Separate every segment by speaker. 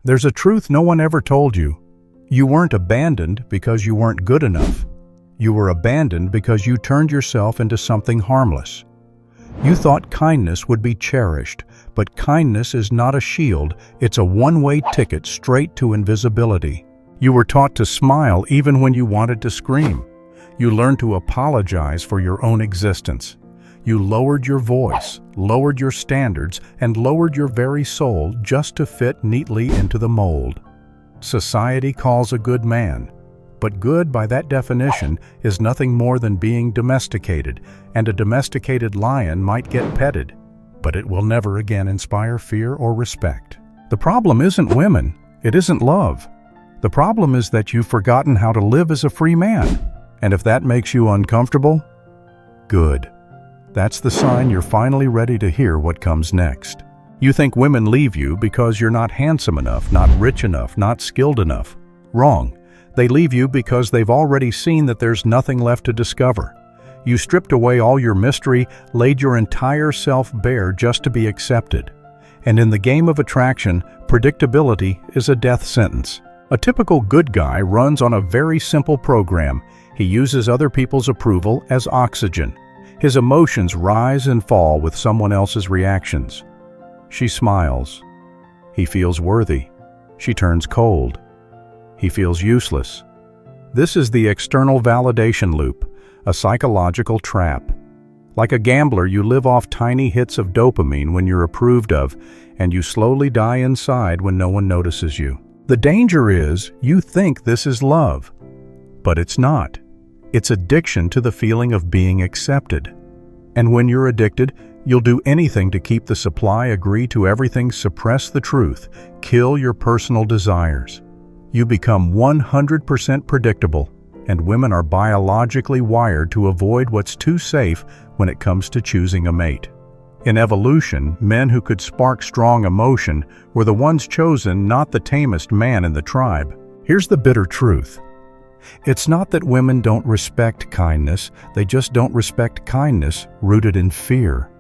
Speaker 1: There's a truth no one ever told you. You weren't abandoned because you weren't good enough. You were abandoned because you turned yourself into something harmless. You thought kindness would be cherished, but kindness is not a shield, it's a one-way ticket straight to invisibility. You were taught to smile even when you wanted to scream. You learned to apologize for your own existence. You lowered your voice, lowered your standards, and lowered your very soul just to fit neatly into the mold. Society calls a good man, but good by that definition is nothing more than being domesticated, and a domesticated lion might get petted, but it will never again inspire fear or respect. The problem isn't women, it isn't love. The problem is that you've forgotten how to live as a free man, and if that makes you uncomfortable, good. That's the sign you're finally ready to hear what comes next. You think women leave you because you're not handsome enough, not rich enough, not skilled enough. Wrong. They leave you because they've already seen that there's nothing left to discover. You stripped away all your mystery, laid your entire self bare just to be accepted. And in the game of attraction, predictability is a death sentence. A typical good guy runs on a very simple program. He uses other people's approval as oxygen. His emotions rise and fall with someone else's reactions. She smiles. He feels worthy. She turns cold. He feels useless. This is the external validation loop, a psychological trap. Like a gambler, you live off tiny hits of dopamine when you're approved of, and you slowly die inside when no one notices you. The danger is you think this is love, but it's not. It's addiction to the feeling of being accepted. And when you're addicted, you'll do anything to keep the supply, agree to everything, suppress the truth, kill your personal desires. You become 100% predictable, and women are biologically wired to avoid what's too safe when it comes to choosing a mate. In evolution, men who could spark strong emotion were the ones chosen, not the tamest man in the tribe. Here's the bitter truth. It's not that women don't respect kindness, they just don't respect kindness rooted in fear.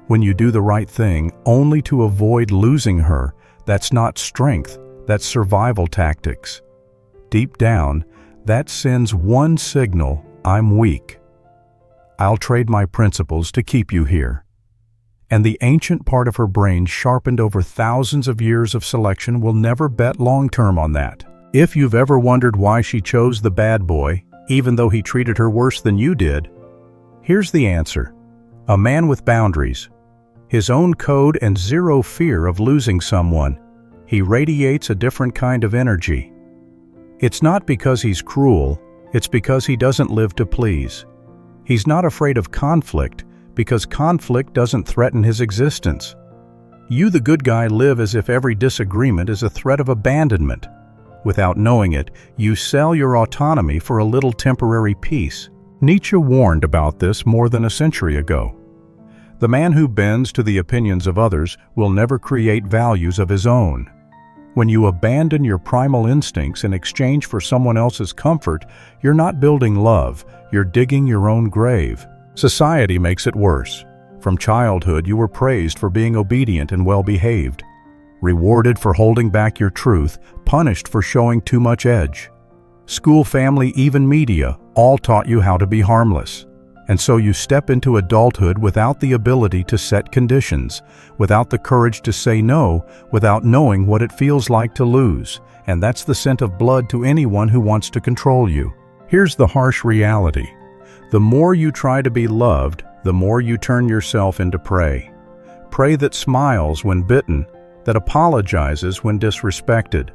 Speaker 1: When you do the right thing only to avoid losing her, that's not strength, that's survival tactics. Deep down, that sends one signal: I'm weak. I'll trade my principles to keep you here. And the ancient part of her brain, sharpened over thousands of years of selection, will never bet long-term on that. If you've ever wondered why she chose the bad boy, even though he treated her worse than you did, here's the answer. A man with boundaries, his own code, and zero fear of losing someone. He radiates a different kind of energy. It's not because he's cruel, it's because he doesn't live to please. He's not afraid of conflict because conflict doesn't threaten his existence. You, the good guy, live as if every disagreement is a threat of abandonment. Without knowing it, you sell your autonomy for a little temporary peace. Nietzsche warned about this more than a century ago. The man who bends to the opinions of others will never create values of his own. When you abandon your primal instincts in exchange for someone else's comfort, you're not building love, you're digging your own grave. Society makes it worse. From childhood, you were praised for being obedient and well-behaved, rewarded for holding back your truth, punished for showing too much edge. School, family, even media, all taught you how to be harmless. And so you step into adulthood without the ability to set conditions, without the courage to say no, without knowing what it feels like to lose. And that's the scent of blood to anyone who wants to control you. Here's the harsh reality. The more you try to be loved, the more you turn yourself into prey. Prey that smiles when bitten, that apologizes when disrespected.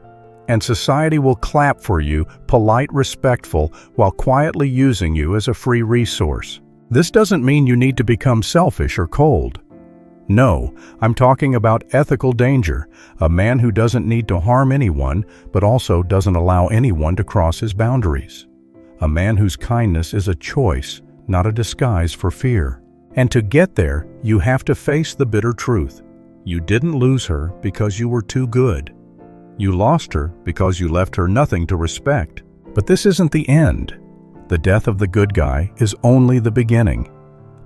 Speaker 1: And society will clap for you, polite, respectful, while quietly using you as a free resource. This doesn't mean you need to become selfish or cold. No, I'm talking about ethical danger, a man who doesn't need to harm anyone, but also doesn't allow anyone to cross his boundaries. A man whose kindness is a choice, not a disguise for fear. And to get there, you have to face the bitter truth. You didn't lose her because you were too good. You lost her because you left her nothing to respect. But this isn't the end. The death of the good guy is only the beginning.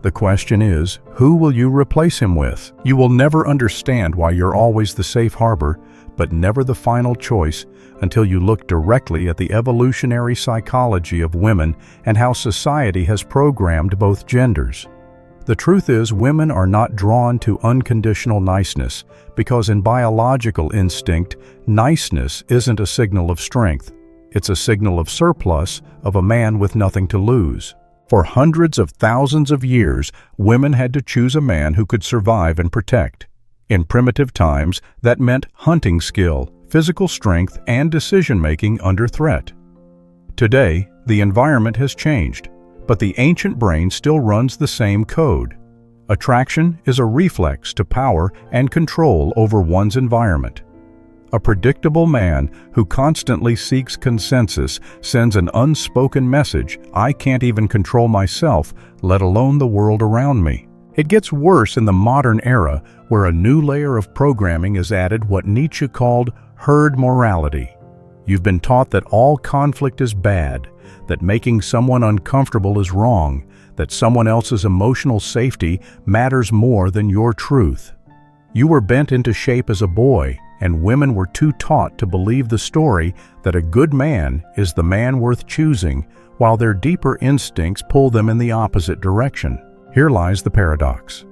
Speaker 1: The question is, who will you replace him with? You will never understand why you're always the safe harbor, but never the final choice until you look directly at the evolutionary psychology of women and how society has programmed both genders. The truth is, women are not drawn to unconditional niceness because in biological instinct, niceness isn't a signal of strength. It's a signal of surplus, of a man with nothing to lose. For hundreds of thousands of years, women had to choose a man who could survive and protect. In primitive times, that meant hunting skill, physical strength, and decision-making under threat. Today, the environment has changed, but the ancient brain still runs the same code. Attraction is a reflex to power and control over one's environment. A predictable man who constantly seeks consensus sends an unspoken message: I can't even control myself, let alone the world around me. It gets worse in the modern era, where a new layer of programming is added, what Nietzsche called herd morality. You've been taught that all conflict is bad, that making someone uncomfortable is wrong, that someone else's emotional safety matters more than your truth. You were bent into shape as a boy, and women were too taught to believe the story that a good man is the man worth choosing, while their deeper instincts pull them in the opposite direction. Here lies the paradox.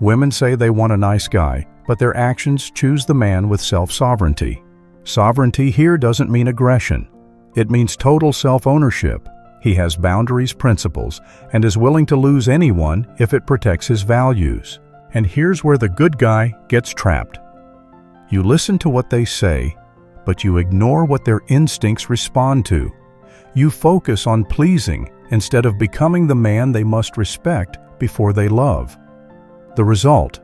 Speaker 1: Women say they want a nice guy, but their actions choose the man with self-sovereignty. Sovereignty here doesn't mean aggression. It means total self-ownership. He has boundaries, principles, and is willing to lose anyone if it protects his values. And here's where the good guy gets trapped. You listen to what they say, but you ignore what their instincts respond to. You focus on pleasing instead of becoming the man they must respect before they love. The result?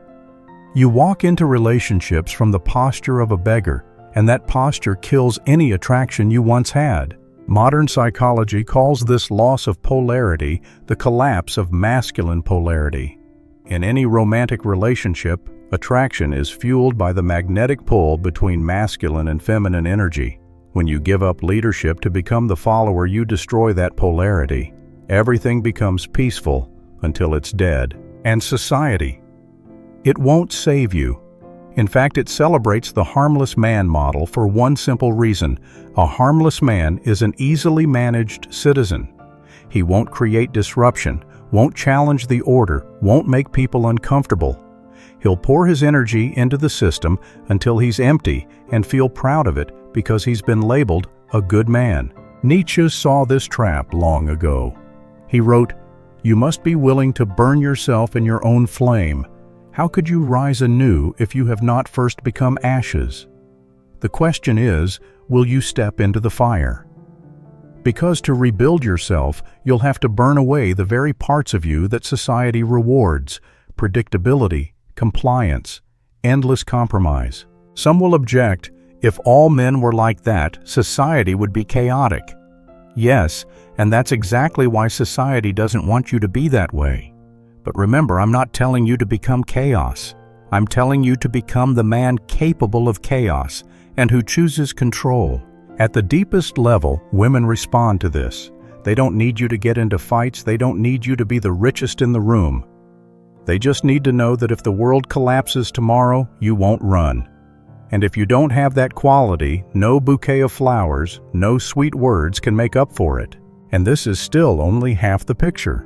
Speaker 1: You walk into relationships from the posture of a beggar, and that posture kills any attraction you once had. Modern psychology calls this loss of polarity the collapse of masculine polarity. In any romantic relationship, attraction is fueled by the magnetic pull between masculine and feminine energy. When you give up leadership to become the follower, you destroy that polarity. Everything becomes peaceful until it's dead. And society, it won't save you. In fact, it celebrates the harmless man model for one simple reason. A harmless man is an easily managed citizen. He won't create disruption, won't challenge the order, won't make people uncomfortable. He'll pour his energy into the system until he's empty and feel proud of it because he's been labeled a good man. Nietzsche saw this trap long ago. He wrote, "You must be willing to burn yourself in your own flame. How could you rise anew if you have not first become ashes?" The question is, will you step into the fire? Because to rebuild yourself, you'll have to burn away the very parts of you that society rewards: predictability, compliance, endless compromise. Some will object, if all men were like that, society would be chaotic. Yes, and that's exactly why society doesn't want you to be that way. But remember, I'm not telling you to become chaos. I'm telling you to become the man capable of chaos and who chooses control. At the deepest level, women respond to this. They don't need you to get into fights. They don't need you to be the richest in the room. They just need to know that if the world collapses tomorrow, you won't run. And if you don't have that quality, no bouquet of flowers, no sweet words can make up for it. And this is still only half the picture.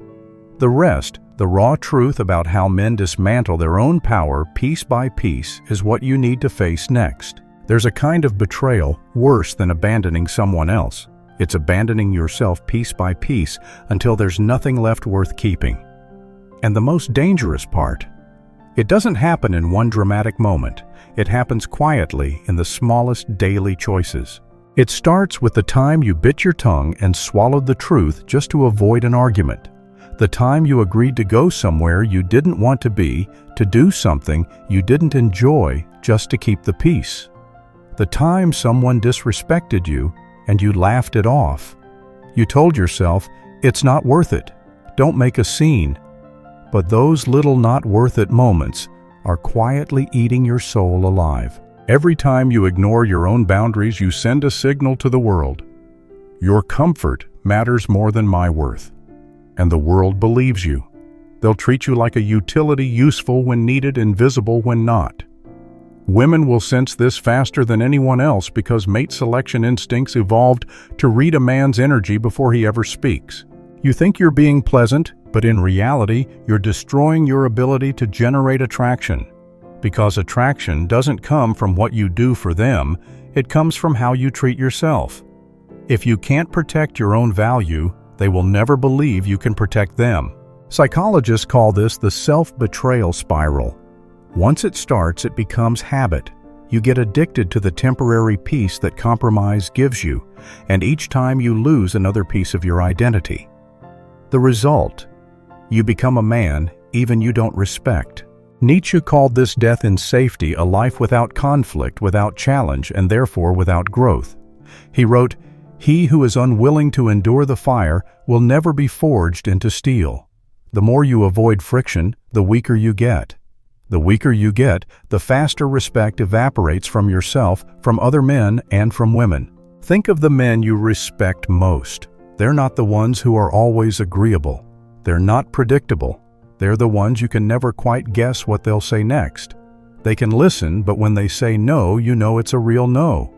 Speaker 1: The rest, the raw truth about how men dismantle their own power piece by piece, is what you need to face next. There's a kind of betrayal worse than abandoning someone else. It's abandoning yourself piece by piece until there's nothing left worth keeping. And the most dangerous part, it doesn't happen in one dramatic moment. It happens quietly in the smallest daily choices. It starts with the time you bit your tongue and swallowed the truth just to avoid an argument. The time you agreed to go somewhere you didn't want to be, to do something you didn't enjoy just to keep the peace. The time someone disrespected you and you laughed it off. You told yourself, it's not worth it. Don't make a scene. But those little not worth it moments are quietly eating your soul alive. Every time you ignore your own boundaries, you send a signal to the world. Your comfort matters more than my worth. And the world believes you. They'll treat you like a utility, useful when needed, invisible when not. Women will sense this faster than anyone else because mate selection instincts evolved to read a man's energy before he ever speaks. You think you're being pleasant, but in reality, you're destroying your ability to generate attraction. Because attraction doesn't come from what you do for them, it comes from how you treat yourself. If you can't protect your own value, they will never believe you can protect them. Psychologists call this the self-betrayal spiral. Once it starts, it becomes habit. You get addicted to the temporary peace that compromise gives you, and each time you lose another piece of your identity. The result? You become a man even you don't respect. Nietzsche called this death in safety a life without conflict, without challenge, and therefore without growth. He wrote, "He who is unwilling to endure the fire will never be forged into steel." The more you avoid friction, the weaker you get. The weaker you get, the faster respect evaporates from yourself, from other men, and from women. Think of the men you respect most. They're not the ones who are always agreeable. They're not predictable. They're the ones you can never quite guess what they'll say next. They can listen, but when they say no, you know it's a real no.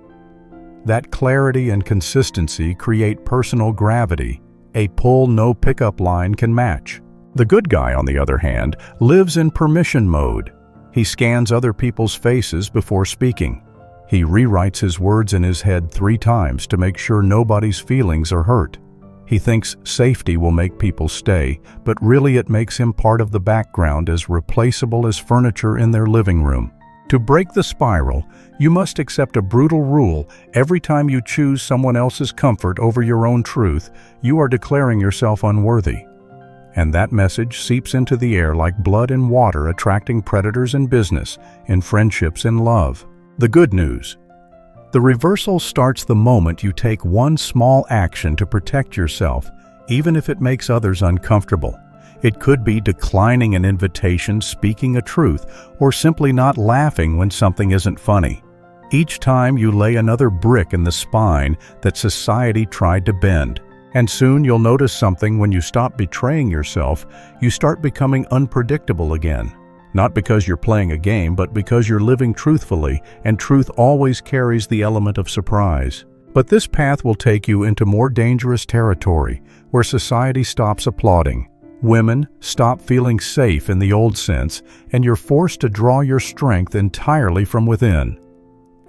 Speaker 1: That clarity and consistency create personal gravity, a pull no pickup line can match. The good guy, on the other hand, lives in permission mode. He scans other people's faces before speaking. He rewrites his words in his head 3 times to make sure nobody's feelings are hurt. He thinks safety will make people stay, but really it makes him part of the background, as replaceable as furniture in their living room. To break the spiral, you must accept a brutal rule. Every time you choose someone else's comfort over your own truth, you are declaring yourself unworthy. And that message seeps into the air like blood and water, attracting predators in business, in friendships, in love. The good news: the reversal starts the moment you take one small action to protect yourself, even if it makes others uncomfortable. It could be declining an invitation, speaking a truth, or simply not laughing when something isn't funny. Each time you lay another brick in the spine that society tried to bend. And soon you'll notice something. When you stop betraying yourself, you start becoming unpredictable again. Not because you're playing a game, but because you're living truthfully, and truth always carries the element of surprise. But this path will take you into more dangerous territory, where society stops applauding. Women stop feeling safe in the old sense, and you're forced to draw your strength entirely from within.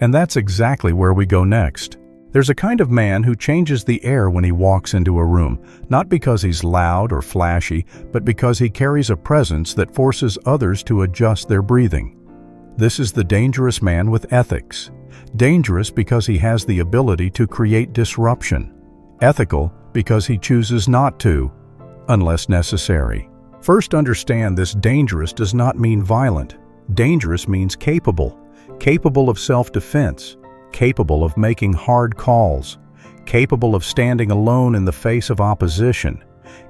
Speaker 1: And that's exactly where we go next. There's a kind of man who changes the air when he walks into a room, not because he's loud or flashy, but because he carries a presence that forces others to adjust their breathing. This is the dangerous man with ethics. Dangerous because he has the ability to create disruption. Ethical because he chooses not to, unless necessary. First, understand this: dangerous does not mean violent. Dangerous means capable of self-defense, capable of making hard calls, capable of standing alone in the face of opposition,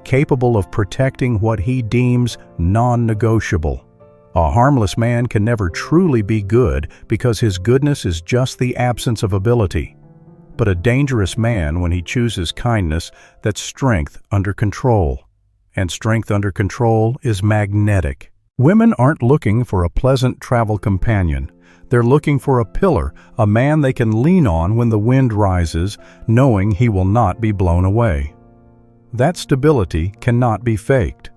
Speaker 1: capable of protecting what he deems non-negotiable. A harmless man can never truly be good because his goodness is just the absence of ability. But a dangerous man, when he chooses kindness, that's strength under control. And strength under control is magnetic. Women aren't looking for a pleasant travel companion. They're looking for a pillar, a man they can lean on when the wind rises, knowing he will not be blown away. That stability cannot be faked.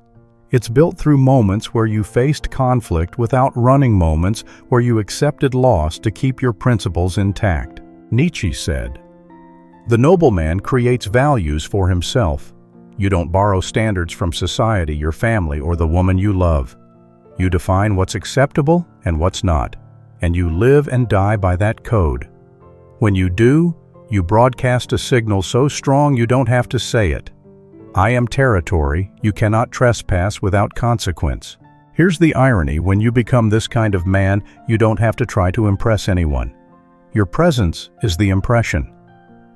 Speaker 1: It's built through moments where you faced conflict without running, moments where you accepted loss to keep your principles intact. Nietzsche said, "The noble man creates values for himself. You don't borrow standards from society, your family, or the woman you love. You define what's acceptable and what's not, and you live and die by that code. When you do, you broadcast a signal so strong you don't have to say it. I am territory you cannot trespass without consequence." Here's the irony: when you become this kind of man, you don't have to try to impress anyone. Your presence is the impression.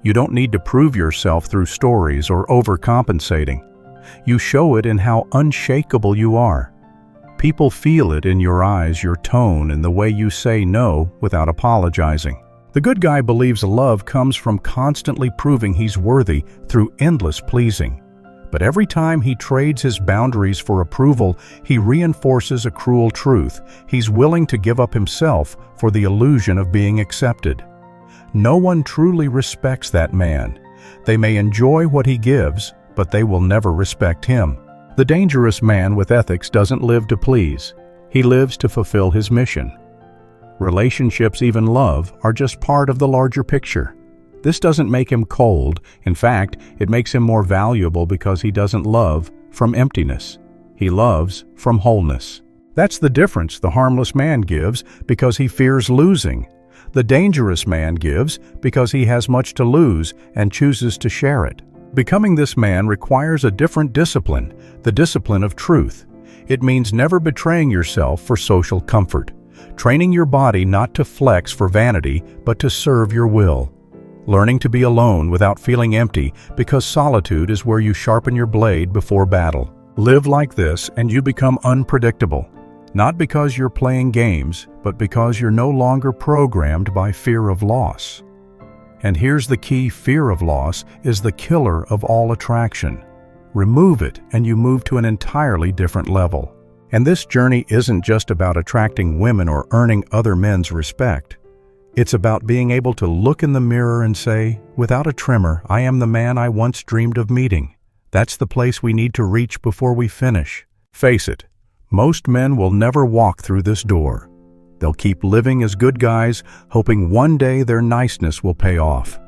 Speaker 1: You don't need to prove yourself through stories or overcompensating. You show it in how unshakable you are. People feel it in your eyes, your tone, and the way you say no without apologizing. The good guy believes love comes from constantly proving he's worthy through endless pleasing. But every time he trades his boundaries for approval, he reinforces a cruel truth. He's willing to give up himself for the illusion of being accepted. No one truly respects that man. They may enjoy what he gives, but they will never respect him. The dangerous man with ethics doesn't live to please. He lives to fulfill his mission. Relationships, even love, are just part of the larger picture. This doesn't make him cold. In fact, it makes him more valuable because he doesn't love from emptiness. He loves from wholeness. That's the difference the harmless man gives because he fears losing. The dangerous man gives because he has much to lose and chooses to share it. Becoming this man requires a different discipline, the discipline of truth. It means never betraying yourself for social comfort, training your body not to flex for vanity but to serve your will. Learning to be alone without feeling empty because solitude is where you sharpen your blade before battle. Live like this and you become unpredictable. Not because you're playing games, but because you're no longer programmed by fear of loss. And here's the key: fear of loss is the killer of all attraction. Remove it and you move to an entirely different level. And this journey isn't just about attracting women or earning other men's respect. It's about being able to look in the mirror and say, without a tremor, I am the man I once dreamed of meeting. That's the place we need to reach before we finish. Face it, most men will never walk through this door. They'll keep living as good guys, hoping one day their niceness will pay off.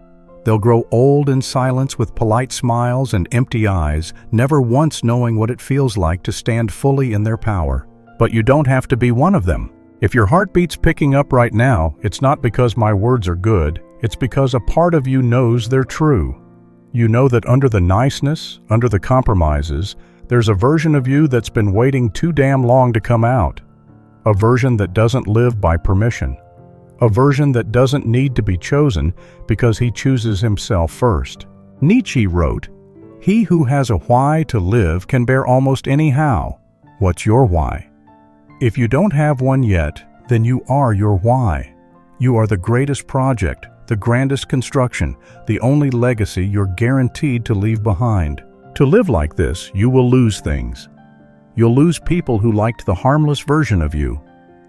Speaker 1: They'll grow old in silence with polite smiles and empty eyes, never once knowing what it feels like to stand fully in their power. But you don't have to be one of them. If your heartbeat's picking up right now, it's not because my words are good, it's because a part of you knows they're true. You know that under the niceness, under the compromises, there's a version of you that's been waiting too damn long to come out. A version that doesn't live by permission. A version that doesn't need to be chosen because he chooses himself first. Nietzsche wrote, "He who has a why to live can bear almost any how." What's your why? If you don't have one yet, then you are your why. You are the greatest project, the grandest construction, the only legacy you're guaranteed to leave behind. To live like this, you will lose things. You'll lose people who liked the harmless version of you.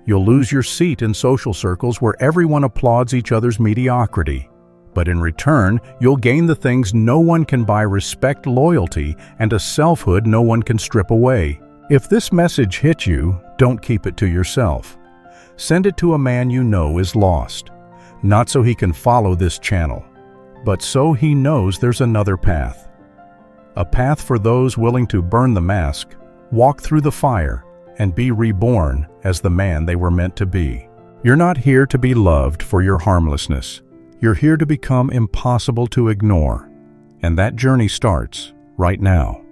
Speaker 1: You'll lose your seat in social circles where everyone applauds each other's mediocrity. But in return, you'll gain the things no one can buy: respect, loyalty, and a selfhood no one can strip away. If this message hit you, don't keep it to yourself. Send it to a man you know is lost. Not so he can follow this channel, but so he knows there's another path. A path for those willing to burn the mask, walk through the fire, and be reborn as the man they were meant to be. You're not here to be loved for your harmlessness. You're here to become impossible to ignore. And that journey starts right now.